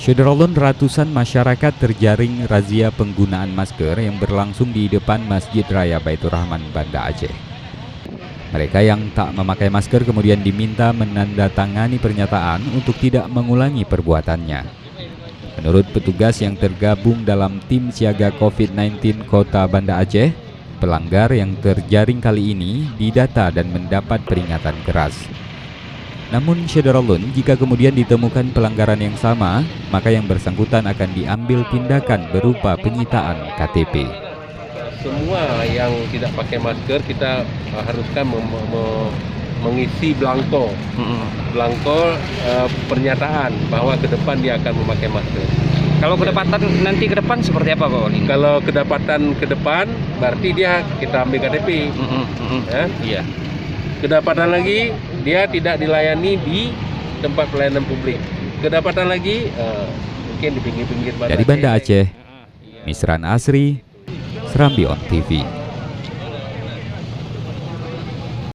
Syederolun ratusan masyarakat terjaring razia penggunaan masker yang berlangsung di depan Masjid Raya Baitur Rahman, Banda Aceh. Mereka yang tak memakai masker kemudian diminta menandatangani pernyataan untuk tidak mengulangi perbuatannya. Menurut petugas yang tergabung dalam tim siaga COVID-19 Kota Banda Aceh, pelanggar yang terjaring kali ini didata dan mendapat peringatan keras. Namun Syederolun, jika kemudian ditemukan pelanggaran yang sama, maka yang bersangkutan akan diambil tindakan berupa penyitaan KTP. Semua yang tidak pakai masker kita haruskan mengisi belangko pernyataan bahwa ke depan dia akan memakai masker. Kalau kedapatan nanti ke depan seperti apa Pak Wali? Kalau kedapatan ke depan berarti kita ambil KTP. Ya? Iya. Kedapatan lagi dia tidak dilayani di tempat pelayanan publik. Kedapatan lagi mungkin di pinggir-pinggir Banda Dari Banda Aceh, Misran Asri, Serambi On TV.